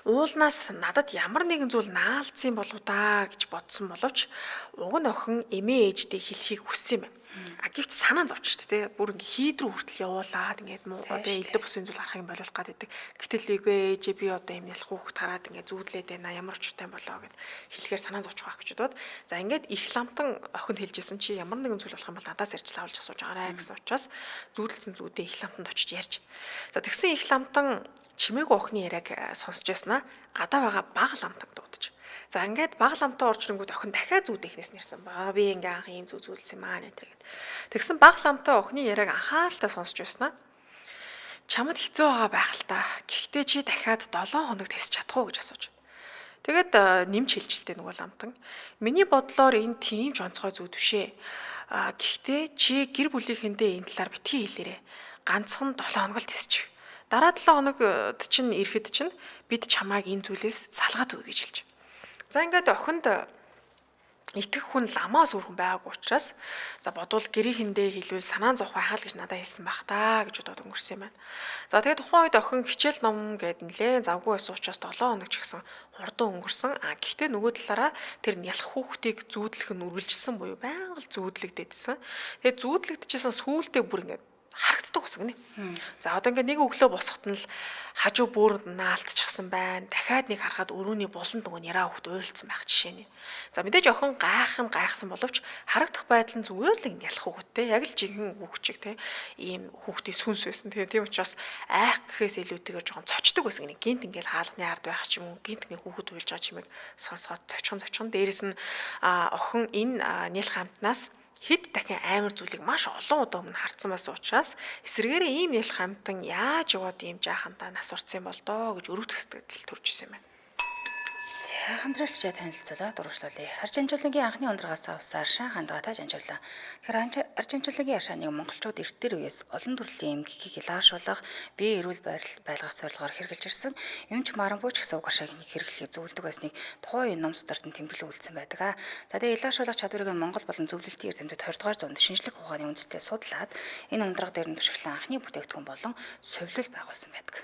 уулнаас надад ямар нэгэн зүйл наалдсан болов даа гэж бодсон боловч уг нь охин эмээ ээжтэй хэлхийг хүссэн юм байна. А гэвч санаа зовч тэ бүр ингээ хийд рүү хүртэл явуулаад ингээд муу одоо элдэ бусын зүйл харахыг боловлох гэдэг. Гэтэл эйгээ ээжээ би одоо юм ялах хүүхд тараад ингээ зүүдлээд байна ямар ч үстэй болоо гэд хэлэхээр санаа зовч байх гэж бодоод за ингээд их ламтан охинд хэлжсэн чи ямар нэгэн зүйл болох юм бол надаас ярьж лавлж асууж байгаарай гэсэн учраас зүүдэлсэн зүүдээ их ламтанд очиж ярьж. За тэгсэн их ламтан чимээгүй охины яриаг сонсч яснаа гадаа байгаа баг ламтанд дуудаж. За ингээд баг ламтаа орчрөнгүүд охин дахиад зүүдээхнээс нэрсэн баа. Би ингээ анх ийм зүүзүүлсэн маа нэтэр гэд. Тэгсэн баг ламтаа охины яриаг анхааралтай сонсч яснаа. Чамд хэцүү байгаа байх л та. Гэхдээ чи дахиад 7 хоног тэсч чадах уу гэж асууж. Тэгэд нэмж хэлжилтээ нөгөө ламтан. Миний бодлоор энэ тийм ч онцгой зүүд бишээ. Гэхдээ чи гэр бүлийнхэндээ энэ талаар битгий хэлээрэй. Ганцхан 7 хоног л тэсчих. Дараа 7 хоногт чинь ирэхэд чинь бид чамааг энэ зүйлээс салгаад өгье гэж хэлж. За ингээд охинд итгэх хүн ламаас өрхөн байгаагүй учраас за бодвол гэрийнхэндээ хэлвэл санаа зовх байхаа л гэж надад хэлсэн баг таа гэж бодоод өнгөрсөн юм байна. За тэгээд тухайн үед охин хичээл ном гээд нэлээ завгүй байсан учраас 7 хоног ч гэсэн хурдан өнгөрсөн. Гэхдээ нөгөө талаараа тэр нялх хүүхдийг зүүдлэх нь үргэлжилсэн буюу байнга л зүүдлэгдээдсэн. Тэгээд зүүдлэгдэжсэн сүүлдээ бүр ингээд харагддаг ус гинэ. За одоо ингээ нэг өглөө босоход нь л хажуу бөөрөнд наалтчихсан байна. Дахиад нэг харахад өрөөний булан дөнгөө няраа хөвгт уйлцсан байх жишээ нь. За мэдээж охин гайхсан боловч харагдах байдал нь зүгээр л ялах хүүхдтэй. Яг л жинхэнэ хүүхчиг те ийм хүүхдийн сүнс байсан. Тэгээ тийм учраас айх гэхээс илүүтэйгээр жоохон цочдөг байсан гинэ. Гинт ингээл хаалганы ард байх ч юм уу. Гинт нэг хүүхэд уйлж байгаа чимээг сонсгоод цочхон. Дээрэс нь охин энэ нялх хамтнаас хэд дахин амар зүйлийг маш олон удаа өмнө харсан байсан учраас эсвэргээрээ ийм нялх хамтан яаж яваад ийм жаахантаа нас урцсан бол доо гэж өрөвдөх сэтгэл төрж исэн юм байна. Хамтралчаа танилцуулаад урагшлуулъя. Арчинжуулангийн анхны ундрагаас авсан аршин хандгаатай жанжуулан. Тэгэхээр арчинжуулангийн аршааныг монголчууд эртээр үеэс олон төрлийн эмгэгийг илааршуулах, бие эрүүл байлгах зорилгоор хэрэгжилж ирсэн. Эмч маранбууч гэсэн уг аршааныг хэрэглэхийг зөвлөдөг байсныг тухайн үеийн ном судартанд тэмдэглэн үлдсэн байдаг. За тэгээ илааршуулах чадварыг нь Монгол болон зөвлөлтийн эрдэмтэд 20 дугаар зуунд шинжлэх ухааны үндэстэй судлаад энэ ундраг дээр нь туршигlan анхны бүтээгдэхүүн болон сувлил байгуулсан байдаг.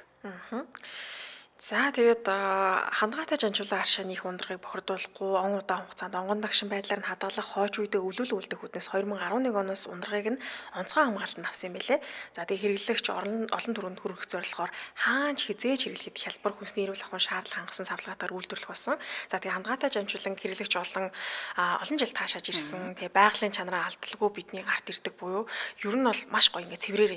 За тэгээд хандгаатай жанжуулан аршааны их ундрагыг бохирдуулахгүй он удаан хугацаанд онгон дагшин байдлаар нь хадгалах хойч үедээ өвлөл үлдэх үднэс 2011 оноос ундрагыг нь онцгой хамгаалтанд авсан юм билэ. За тэгээд хэрэглэгч олон төрөнд хүргэх зорилгоор хаанч хизээж хэрэглэхэд хялбар хүнсний эрүүл ахуйн шаардлага хангасан савлгатаар үйлдвэрлэх болсон. За тэгээд хандгаатай жанжуулан хэрэглэгч олон жил таашааж ирсэн. Тэгээд байгалийн чанараа алдалгүй бидний гарт ирдэг буюу ер нь бол маш гоё ингээ цэврээр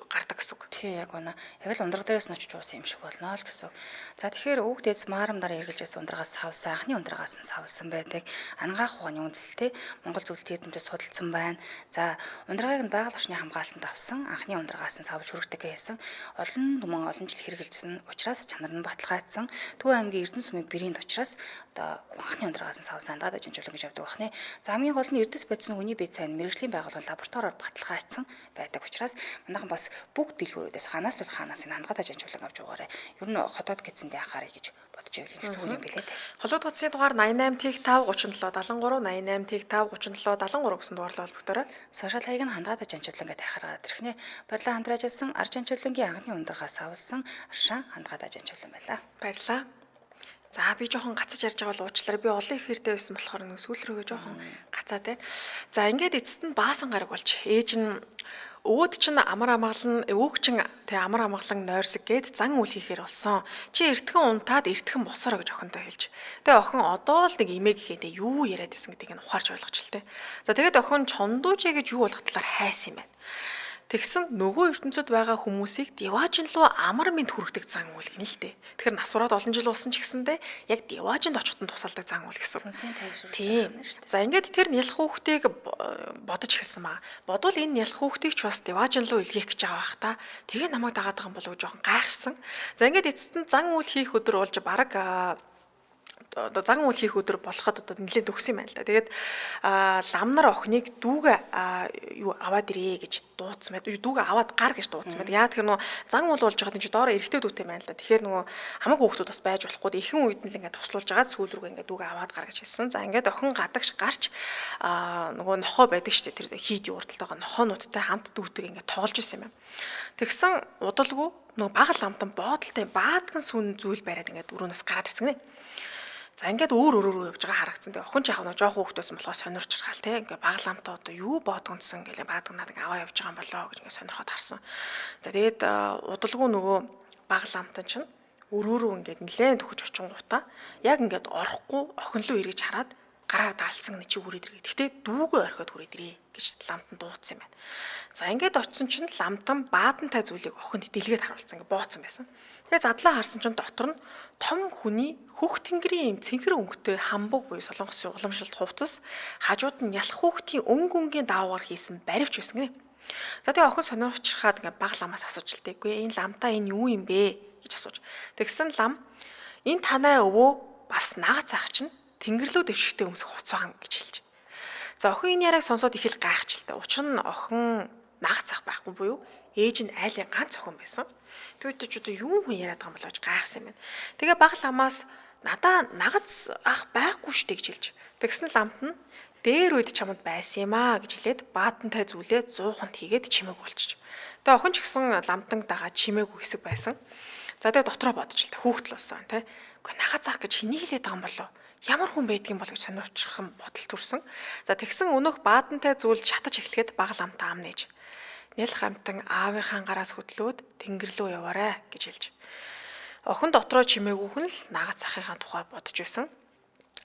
гардаг гэсэн үг. Тий яг үнэ. Яг л ундраг дээрээс нь очиж уусан юм шиг болно л гэсэн. За тэгэхээр өвөг дээдс маарамдаар эргэлжээс ундрагаас савсан анхны ундрагаас нь савсан байдаг. Ангаах ухааны үндэслэлтэй Монгол зөвлөлтийн эрдэмтэд судалсан байна. За ундрагыг нь байгаль орчны хамгаалтанд авсан анхны ундрагаас нь савлж хүргэдэг гэсэн олон жил хэрэгжилсэн учраас чанар нь баталгаажсан. Төв аймгийн Эрдэнэ сумын бэрээнд учраас одоо анхны ундрагаас нь савсан хандгаатай жанжуулан гэж явдаг бахны. За хамгийн гол нь Эрдэс бодсон хүний бие сайн мэрэгжлийн байгууллагын лабораториор баталгаажсан байдаг учраас манайхан бас бүгд дэлгүүрүүдээс ханаас л хаанаас энэ хандгаатай жанжуулан авч байгаарэ. Ер нь хотод гэцэндээ анхаарай гэж бодож байвал хэцүү юм билээ. Холбогд утасны дугаар 88 тэг 5 37 73 88 тэг 5 37 73 гэсэн дугаарлал холбогдорой. Сошиал хаяг нь хандгаатай жанжуулан гэдэг хараад ирхнэ. Баярлалаа хамтран ажилласан арч жанжуулангийн анхны ундрагаас авсан аршин хандгаатай жанжуулан байлаа. Баярлалаа. За би жоохон гацаж ярьж байгаа бол уучлаарай. Би олон эфиртэй байсан болохоор нэг сүүл рүүгээ жоохон гацаа те. За ингээд эцэст нь баасан гараг болж ээж нь өвөд чинь амар амгалан өвөг чинь тэг амар амгалан нойрсог гээд зан үйл хийхээр болсон. Чи эртхэн унтаад эртхэн босороо гэж охинтой хэлж. Тэгээ охин одоо л нэг имээ гэхээдээ юу яриад байсан гэдгийг нь ухаарч ойлгож л те. За тэгээд охин чондуужээ гэж юу болох талаар хайсан юм байна. Тэгсэн нөгөө ертөнцид байгаа хүмүүсийг Деважин руу амар мэд хүргэдэг зан үйл гэнэ л дээ. Тэгэхээр нас ураад олон жил болсон ч гэсэндээ яг Деважинд очиход тусалдаг зан үйл гэсэн. Сүнсийн тайвшруулах юм шүү дээ. За ингээд тэр нялх хүүхдийг бодож эхэлсэн маа. Бодвол энэ нялх хүүхдийг ч бас Деважин руу илгээх гэж байгаа бах та. Тэгээ намайг дагаад байгаа юм болов уу жоохон гайхсан. За ингээд эцэст нь зан үйл хийх өдөр болж баг одоо зан үйл хийх өдөр болоход одоо нэлээд төгс юм байна л да. Тэгээд лам нар охиныг дүүгээ юу аваад ирээ гэж дуудсан байд. Дүүгээ аваад гар гэж дуудсан байд. Яа тэгэхээр нөгөө зан үйл болж байгаа чинь доороо эрэгтэй дүүтэй байна л да. Тэгэхээр нөгөө хамаг хүүхдүүд бас байж болохгүй. Ихэнх үед нь л ингээд туслуулж байгаа сүүл рүүгээ ингээд дүүгээ аваад гар гэж хэлсэн. За ингээд охин гадагш гарч нөгөө нохоо байдаг штэ тэр хийд юурдалтайгаа нохоонуудтай хамт дүүтэйг ингээд тоглож исэн юм. Тэгсэн удалгүй нөгөө бага ламтан буудалтай баадган сүн зүйл бариад ингээд өрөөнөөс гараад ирсэн гинэ. За ингээд өөр явж байгаа харагдсан. Тэгээ охин ч яг нэг жоох хүүхдөөс болохоо сонирчрахал те. Ингээд багламтаа одоо юу боодгонсон гэлээ баадгнаад ингээд аваа явж байгаа юм болоо гэж ингээд сонирхоод харсан. За тэгээд удалгүй нөгөө багламтан чинь өрөөрөө ингээд нилээн төгөж очингуудаа яг ингээд орохгүй охин руу эргэж хараад гараа даалсан нэг чи хүрээд ирээ. Гэхдээ дүүгээ орхиод хүрээд ирээ гэж ламтан дуудсан юм байна. За ингээд очисон чинь ламтан баадантай зүйлийг охинд дэлгээд харуулсан. Ингээд бооцсон байсан. Тэгээ задлаа харсан чинь дотор нь том хүний хөх тэнгэрийн цэнхэр өнгөтэй хамбуг буюу солонгосын уламжлалт хувцас хажууд нь ялах хүүхдийн өнгөнгийн даавар хийсэн баривч байсан гинэ. За тэгээ охин сонирхчрахад ингээд баг ламаас асууж л дээ. Энэ ламтаа энэ юу юм бэ гэж асууж. Тэгсэн лам энэ танай өвөө бас нагац ах чинь тэнгэрлүү дэвшигтэй өмсөх хувцаан гэж хэлж. За охин энэ яриаг сонсоод их л гайхчихлаа. Учир нь охин нагац ах байхгүй буюу ээж нь айлын ганц охин байсан. Тэгвэл ч одоо юу хүн яриад байгаа юм болоо гэж гайхсан юм байна. Тэгээ баг ламаас надаа нагац ах байхгүй шүү дээ гэж хэлж. Тэгсэн ламт нь дээр үед чамд байсан юм аа гэж хэлээд баатантай зүйлээ 100 хийгээд чимээг болчих. Тэгээ охин ч гэсэн ламтанг дагаа чимээгүй хэсэг байсан. За тэгээ дотроо бодож л хүүхдэл болсон тий. Гэхдээ нагац ах гэж хэний хэлээд байгаа юм болоо. Ямар хүн байдгийг бол гэж сонирхчихсан бодол төрсөн. За тэгсэн өнөөх баатантай зүйл шатаж эхлэхэд баг ламтаа ам нээж. Нялх амтан аавынхаа гараас хөдлөөд тэнгэр рүү яваарэ гэж хэлж. Охин дотроо чимээгүйхэн л нагац ахыхаа тухай бодож байсан.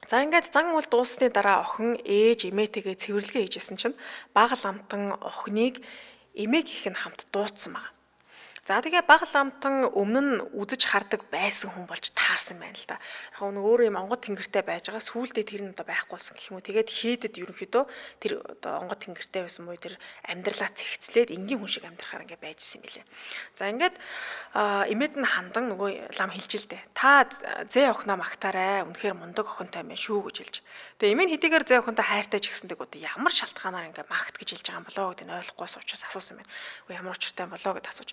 За ингээд зан үйл дууссаны дараа охин ээж эмээтэйгээ цэвэрлэгээ хийжсэн чинь баг ламтан охиныг эмээ гих нь хамт дуудсан баг. За тэгээ бага ламтан өмнө нь үзэж хардаг байсан хүн болж таарсан байна л да. Яг нь өөрөө юм онгод тэнгэртэй байж байгаа сүүлдээ тэр нь одоо байхгүйсэн гэх юм уу. Тэгээд хийдэд ерөнхийдөө тэр одоо онгод тэнгэртэй байсан муу тэр амьдралаа цэгцлээд энгийн хүн шиг амьдрахаар ингээ байжсэн юм билээ. За ингээд имэд нь хандан нөгөө лам хэлж л дээ. Та зээ охиноо магтаарай. Үнэхээр мундаг охинтой юм шүү гэж хэлж. Тэгээ имэн хэдийгээр зээ охинтой хайртай ч гэсэндээ одоо ямар шалтгаанаар ингээ магт гэж хэлж байгаа юм болоо гэдэг нь ойлгохгүйс учраас асуусан байна. Үгүй ямар учиртай юм болоо гэд асууж.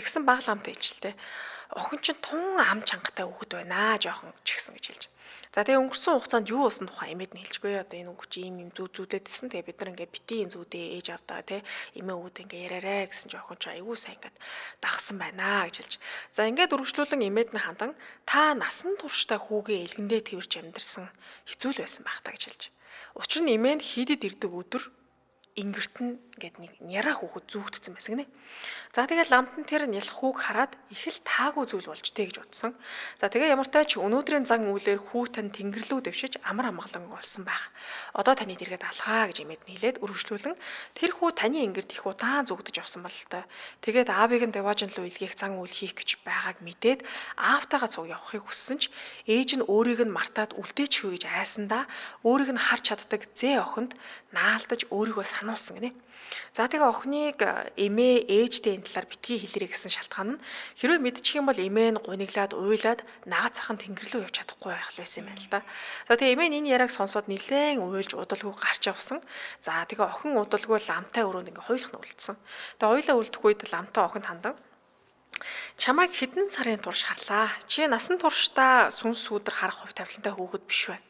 Тэгсэн баг ламт хэлжлээ. Охин чинь тун ам чангатай хүүхэд байна жоохон ч гэсэн гэж хэлж. За тэгээ өнгөрсөн хугацаанд юу болсон тухай эмээд нь хэлжгүй. Одоо энэ үг чи ийм зүүдээдсэн. Тэгээ бид нар ингээ битийн зүүдээ ээж авдаа те эмээ үүд ингээ яриараа гэсэн чи охин чи айгүй сайн ингээд дагсан байна гэж хэлж. За ингээд үргэлжлүүлэн эмээд нь хандан та насан туршдаа хүүгээ элгэндээ тэрч амьдэрсэн хэцүү л байсан байх та гэж хэлж. Учир нь эмээ нь хийдэд ирдэг өдөр ингэрт нь ингээд нэг няраа хүүхэд зүүгдсэн байсан гинэ. За тэгээ ламтан тэр нялх хүүг хараад их л таагүй зүйл болж тээ гэж бодсон. За тэгээ ямар тач өнөөдрийн зан үйлээр хүүтэн тэнгэр лүү дэвшиж амар амгалан олсон байх. Одоо таны дэргэд алгаа гэж имэд нийлээд үргэлжлүүлэн тэр хүү таны ингэрт их удаан зүгдэж явсан бололтой. Тэгээд аавыг нь деважин лөө илгээх зан үйл хийх гэж байгааг мэдээд аавтайгаа цуг явахыг хүссэн ч ээж нь өөрийг нь мартаад үлдээчихвэ гэж айсандаа өөрийг нь харж чаддаг зээ охинд наалдаж өөрийгөө сануулсан гинэ. За тэгээ охиныг эмээ ээжтэй энэ талаар битгий хэлэрэй гэсэн шалтгаан нь хэрвээ мэдчих юм бол эмээ нь гуниглаад уйлаад нага цахан тэнгэр лөө явж чадахгүй байх л байсан юм байна л да. За тэгээ эмээ нь энэ яриаг сонсоод нилээн уйлж удалгүй гарч явсан. За тэгээ охин удалгүй ламтай өрөөнд ингээ хойлох нь үлдсэн. Тэгээ хоёлаа үлдэх үед ламтай охинд хандан чамайг хэдэн сарын турш харлаа. Чи насан туршдаа сүнс сүудэр харах хувь тавилантай хүүхэд биш байна.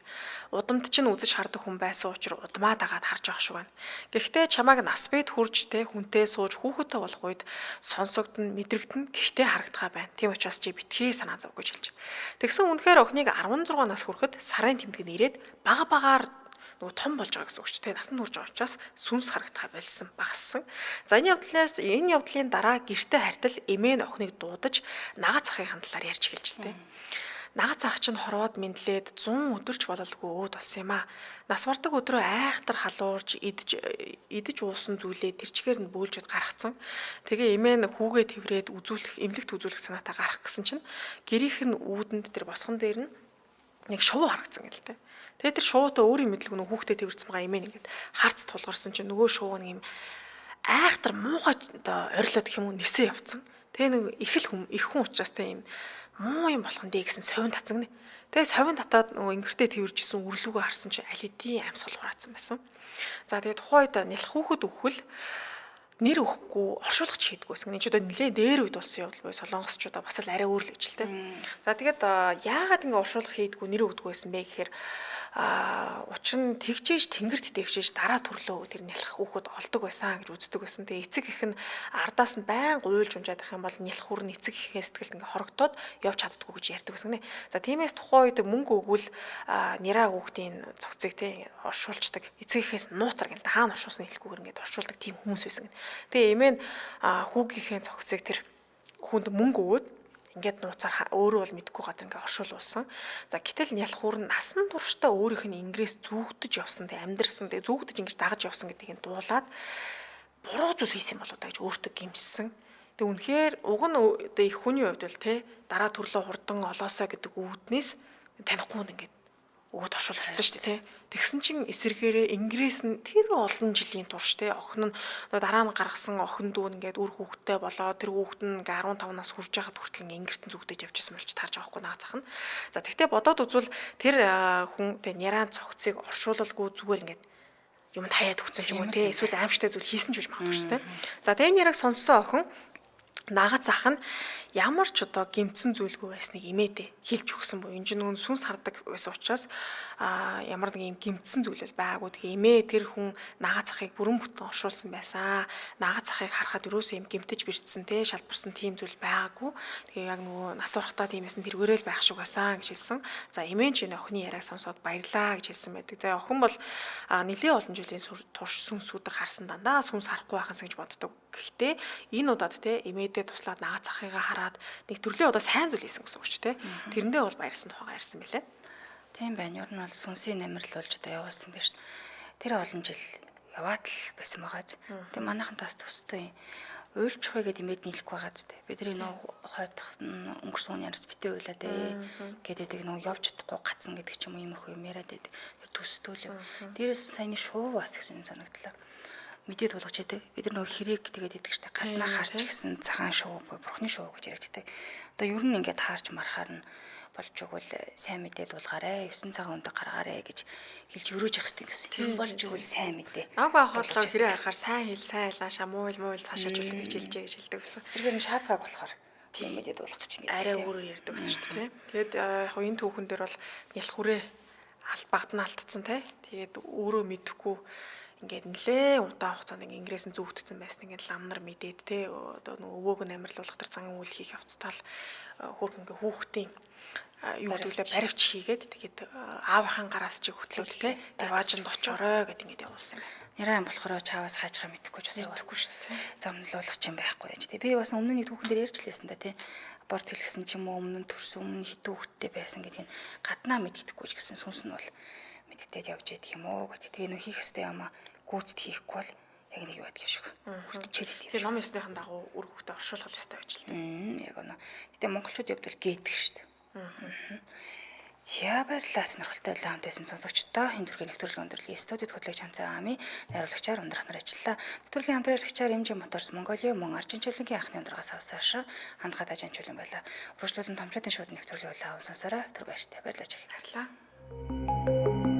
Удамд чинь үзэж хардаг хүн байсан учраас удмаа дагаад харж явах шиг байна. Гэхдээ чамайг нас бед хурж хүнтэй сууж хүүхэдтэй болох үед сонсогдно, мэдрэгдэн гэхдээ харагдгаа байна. Тийм учраас чи битгий санаа зов гэж хэлж. Тэгсэн үнэхээр охиныг 16 нас хүрэхэд сарын тэмдэг нь ирээд бага багаар нөгөө том болж байгаа гэсэн үг ч тийм насан турш байгаа учраас сүнс харагдах болсон багассан. За энэ явдлын дараа гэрте хартал эмээ нь охиныг дуудаж нага цахын талаар ярьж эхэлж л тийм. Нага цах чинь хорвоод мэдлээд 100 өдөрч бололгүй өөд болсон юм аа. Нас бардаг өдрөө айхтар халуурж идэж уусан зүйлээ тэр чигээр нь бөөлжөд гаргацсан. Тэгээ эмээ нь хүүгээ тэврээд эмнэлэгт үзүүлэх санаатай гарах гэсэн чинь гэрийнх нь үүдэнд тэр босгон дээр нь нэг шувуу харагдсан гэл тээ. Тэгээ тэр шувуутай өөрийн мэдлэг нөгөө хүүхдэд тэрвэрсэн байгаа эмээ ингээд харц тулгарсан чинь нөгөө шувуу нэг юм айхтар муухай оо орилоод гэх юм уу нисээ явцсан. Тэгээ нэг их хүн учраас тэ юм муу юм болох нь дээ гэсэн совин татсан гинэ. Тэгээ совин татаад нөгөө ингэртээ тэрвэржсэн үрлүүгөө харсан чинь аль хэдийн амьсгал хураацсан байсан. За тэгээ тухайн үед нялх хүүхэд өвхөл нэр өгөхгүй оршуулагч хийдгүйсэн. Энд ч одоо нэлээд дээр үед болсон явдал бай солонгосчуудаа бас л арай өөр л гэж л тэ. За тэгээд яагаад ингэ оршуулах хийдгүү нэр өгдөггүйсэн бэ гэхээр учир нь тэгжээж тэнгэрт дэвшиж дараа төрлөө тэр нялх хүүхэд олдог байсан гэж үздэг байсан. Тэгээ эцэг их нь ардаас нь байн гуйлж унжаад ах юм бол нялх хүр нь эцэг ихээ сэтгэлд ингээ хорогдоод явж чаддгүй гэж ярьдаг байсан гинэ. За тиймээс тухайн үед мөнгө өгвөл няраа хүүхдийн цогцыг те оршуулцдаг. Эцэг ихээс нууцар гэнэ. Хаана оршуулсан хэлэхгүйгээр ингээ оршуулдаг тийм хүмүүс байсан гинэ. Тэгээ эмээ нь хүүгийнхээ цогцыг тэр хүнд мөнгө өгөөд ингээд нууцаар өөрөө бол мэдгүй газар ингээд оршуулсан. За гэтэл нялх хүр насан туршдаа өөрийнх нь ингээс зүгдэж явсан тэг амьдрсан тэг зүгдэж ингэж дагаж явсан гэдгийг нь дуулаад буруу зүйл хийсэн болоо та гэж өөртөө гимжсэн. Тэг үнэхээр уг нь одоо их хүний хувьд л те дараа төрлөө хурдан олоосоо гэдэг үүднээс танихгүй нь ингээд үүд оршуул болсон шүү дээ. Тэгсэн чинь эсэргээрээ ингээс нь тэр олон жилийн турш те охин нь дараа нь гаргасан охин дүү ингээд үр хүүхдтэй болоо тэр хүүхд нь ингээ 15 нас хүрж байхад хүртэл ингэртэн зүгдэж явжсэн болж тарж авахгүй наа зах нь. За тэгтээ бодоод үзвэл тэр хүн те нярaan цогцыг оршуулалгүй зүгээр ингээд юмд хаяад өгсөн ч юм уу те эсвэл аимшигтай зүйл хийсэн ч гэж магадгүй шүү дээ. За тэгээ энэ яраг сонссон охин нага зах нь ямар ч одоо гимцэн зүйлгүй байсныг имээдээ хэлж өгсөн буюу энэ ч нүүн сүнс хардаг байсан учраас ямар нэг юм гимцэн зүйл бол байгаагүй. Тэгээ имээ тэр хүн нага захыг бүрэн бүтэн оршуулсан байсан. Нага захыг харахад өрөөсөө юм гимтэж бэрцсэн те шалбарсан тийм зүйл байгаагүй. Тэгээ яг нөгөө нас урахтаа тиймээс нь тэрвэрэл байх шиг байсан гэж хэлсэн. За имээ ч энэ охины яриаг сонсоод баярлаа гэж хэлсэн байдаг. Тэгээ охин бол нэлээд олон жилийн турш сүнс сүдэр харсан дандаа сүнс харахгүй байхаас гэж боддог. Гэхдээ энэ удаад те имээдээ туслаад нага захыгаа хараад нэг төрлийн удаа сайн зүйл хийсэн гэсэн үг ч те. Тэрэндээ бол баярсан тухайгаар ярьсан билээ. Тийм байна. Ер нь бол сүнсийн намрал болж одоо явуулсан биш. Тэр олон жил яваад л байсан байгаа. Тэгээ манайхан тас төстэй. уйлчих вэ гэдэг имэд нийлэх байгаа зү. Бидний нөө хойдох өнгөрсөн үеийн яраас битээ уйлаа дээ гэдэг нөө явж чадахгүй гацсан гэдэг ч юм уу иймэрхүү юм яриад байдаг. Тэр төстөөлөв. Дээрээс саяны шуу бас гэсэн санагдлаа. Мэдээ тулгаж яадаг. Бид нар нөгөө хэрэг тэгээд идэг штэ гаднаа харж гисэн цагаан шуу бурхны шуу гэж яриаддаг. Одоо ер нь ингээд харж марахаар нь болж игэл сайн мэдээ дуулгаарэ 9 цагаан өндөг гаргаарэ гэж хэлж өрөөж явах хэрэгтэй гэсэн. Тийм болж игэл сайн мэдээ. Аг ахуулгаа хэрэг харахаар сайн хэл сайн айлааша муул цаашаа жуулах гэж хэлжээ гэж хэлдэг гэсэн. Зэргээр нь шаацгааг болохоор тийм мэдээ дуулах гэж ингээд арай өөрөөр ярьдаг гэсэн шүү дээ. Тэгээд яг энэ түүхэн дээр бол нялх хүрээ багтна алдсан те. Тэгээд өөрөө мэдэхгүй ингээд нэлээ удаан хугацаанд ингээс нь зүгтсэн байсан ингээд лам нар мэдээд те одоо нөгөө өвөөг нь амьрлуулах тэр зан үйл хийх явцтал хөрх ингээ хүүхдийн юу гэдүүлээ баривч хийгээд тэгээд аавынхаа гараас чи хөтлөөд те тэгээд важинд очорой гэд ингээд явуулсан байна. Нэрээ болохоор чааваас хаажгаа мэдэхгүй ч бас явахгүй шүү дээ. Замнуулах юм байхгүй юм чи те. Би бас өмнө нэг түүхэн дээр ярьж лээсэн да те. Аборт хэлсэн ч юм уу өмнө нь төрсөн өмнө хитүү хүүхдтэй байсан гэдгийг гаднаа мэддэхгүй ч гэсэн сүнс нь бол мэддээд явж идэх юм уу гэдэг. Тэгээ нөх хийх ёстой юм аа гүйцэд хийхгүй бол яг нэг юу байдаг шүү. Хүртчихэд идэв. Тэгээ ном ёсныхан дагуу үр хөвгтө оршуулах ёстой байж л дээ. Яг оноо. Гэтэ монголчууд явдвал гээдэг шүү дээ. За баярлалаа сонирхолтой байлаа хамтайсан сонсогчдоо энэ төрлийн нэвтрүүлгийн өндөрлөлийн студид хөтлөгч Ханцаа Ами найруулагчаар ундрах нар ажиллаа. Нэвтрүүлгийн хамтраалагчаар Эмжин Моторс Монголиа мөн Аржинчилгийн анхны ундрагаас авсааш хандгаад ажинчулан байлаа. Үргэлжлүүлэн тамчаатын шууд нэвтрүүлэг байлаа сонсороо түр баяртай баярлалаа. Баярлалаа.